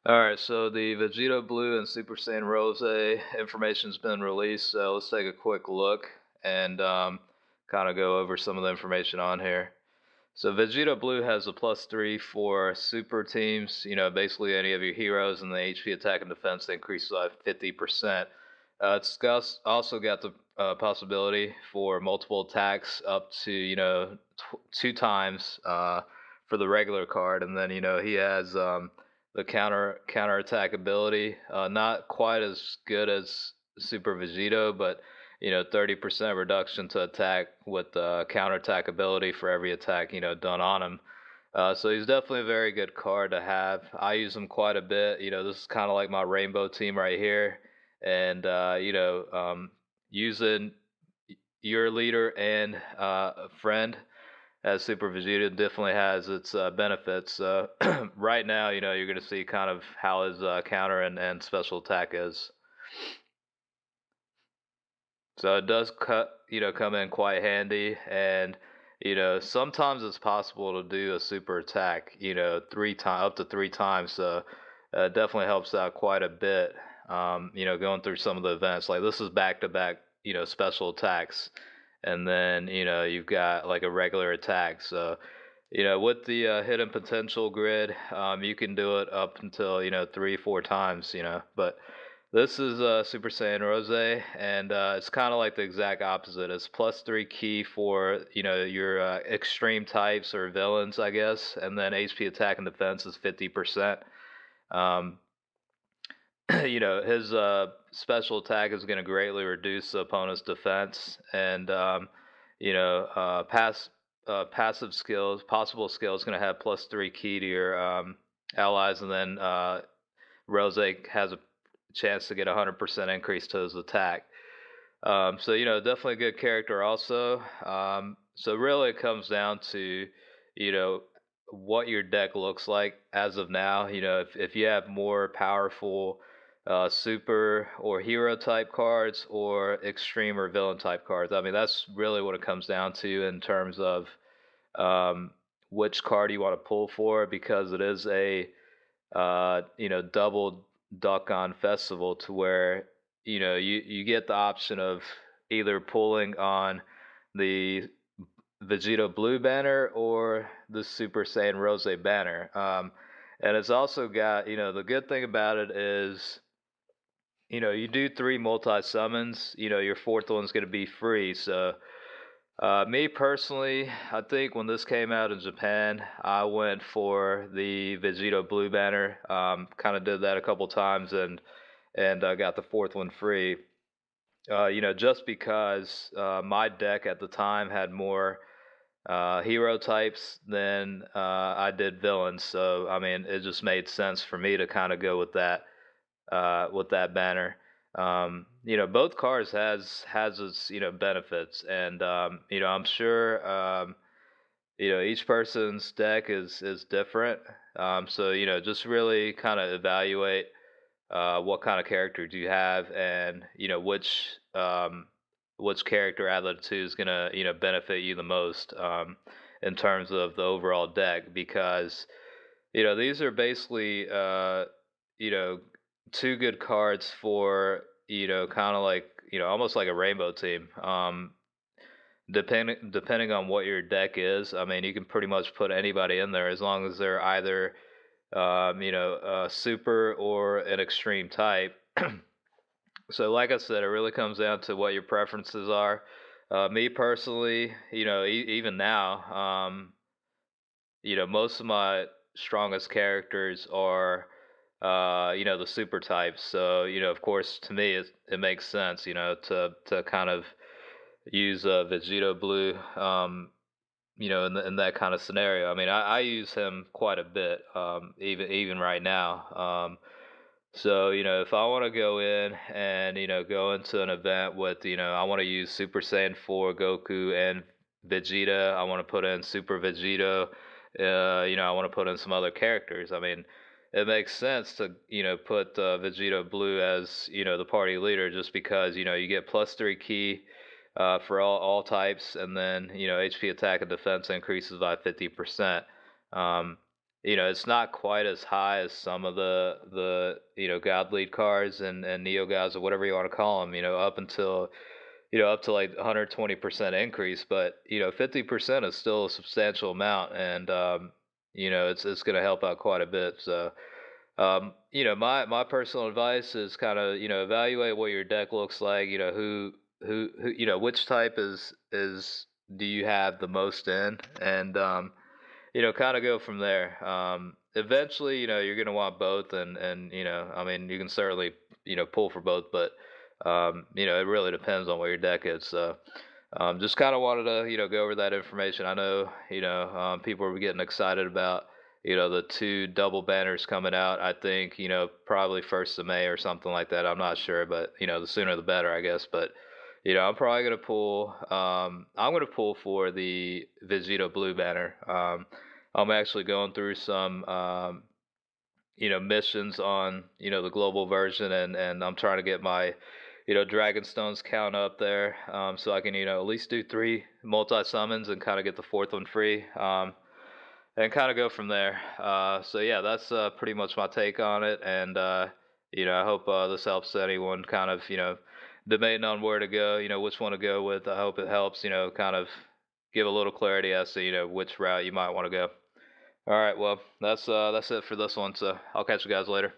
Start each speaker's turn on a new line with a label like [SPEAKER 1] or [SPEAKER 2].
[SPEAKER 1] Alright, so the Vegito Blue and Super Saiyan Rose information's been released, so let's take a quick look and kind of go over some of the information on here. So Vegito Blue has a +3 for super teams, basically any of your heroes, and the HP attack and defense increases by 50%. Also got the possibility for multiple attacks up to, two times for the regular card, and then, he has the counter attack ability. Not quite as good as Super Vegito, but 30% reduction to attack with counter attack ability for every attack done on him. So he's definitely a very good card to have. I use him quite a bit. This is kind of like my rainbow team right here, and using your leader and a friend as Super Vegeta definitely has its benefits. Right now, you're going to see kind of how his counter and special attack is. So it does come in quite handy, and sometimes it's possible to do a super attack, three times up to three times. So it definitely helps out quite a bit. Going through some of the events, like this is back to back, special attacks, and then you've got like a regular attack. So with the hidden potential grid, you can do it up until 3 4 times, but this is Super Saiyan Rose, and it's kind of like the exact opposite. It's +3 key for your extreme types or villains, I guess, and then HP attack and defense is 50%. Um, his special attack is going to greatly reduce the opponent's defense, and passive skills, possible skills, going to have +3 key to your allies, and then Rose has a chance to get 100% increase to his attack. So definitely a good character also. So really it comes down to you know what your deck looks like as of now. If you have more powerful super or hero type cards or extreme or villain type cards. I mean, that's really what it comes down to in terms of um, which card you want to pull for, because it is a double Dokkan festival, to where you get the option of either pulling on the Vegito Blue banner or the Super Saiyan Rose banner. And it's also got, the good thing about it is, you do three multi summons, your fourth one's going to be free. So, me personally, I think when this came out in Japan, I went for the Vegito Blue banner. Kind of did that a couple times, and got the fourth one free. Just because my deck at the time had more hero types than I did villains. So I mean, it just made sense for me to kind of go with that banner. Both cars has its benefits, and I'm sure each person's deck is different. So just really kind of evaluate what kind of character do you have, and which character out of the two is gonna benefit you the most in terms of the overall deck, because these are basically you know two good cards for kind of like almost like a rainbow team. Depending on what your deck is, I mean, you can pretty much put anybody in there as long as they're either a super or an extreme type. So, like I said, it really comes down to what your preferences are. Me personally, even now, most of my strongest characters are, the super types. So, of course, to me, it makes sense, to kind of use Vegito Blue, in that kind of scenario. I mean, I use him quite a bit, even right now. So, if I want to go in and, go into an event with, I want to use Super Saiyan 4 Goku and Vegeta. I want to put in Super Vegito. I want to put in some other characters. I mean, it makes sense to, put Vegito Blue as, the party leader, just because, you get +3 key for all types, and then HP attack and defense increases by 50%. Um, it's not quite as high as some of the God lead cards and Neo gods or whatever you want to call them. Up until up to like 120% increase, but 50% is still a substantial amount, and it's going to help out quite a bit. So my personal advice is kind of evaluate what your deck looks like. Who which type is do you have the most in, and kind of go from there. Eventually, you're gonna want both, and I mean, you can certainly pull for both, but it really depends on what your deck is. So, just kind of wanted to go over that information. I know people are getting excited about the two double banners coming out. I think probably 1st of May or something like that. I'm not sure, but the sooner the better, I guess. But I'm probably gonna pull. I'm gonna pull for the Vegito Blue banner. I'm actually going through some missions on the global version, and I'm trying to get my Dragon Stones count up there, so I can at least do 3 multi summons and kind of get the 4th one free, and kind of go from there. So yeah, that's pretty much my take on it, and I hope this helps anyone kind of debating on where to go, which one to go with. I hope it helps kind of give a little clarity as to which route you might want to go. All right, well, that's it for this one. So I'll catch you guys later.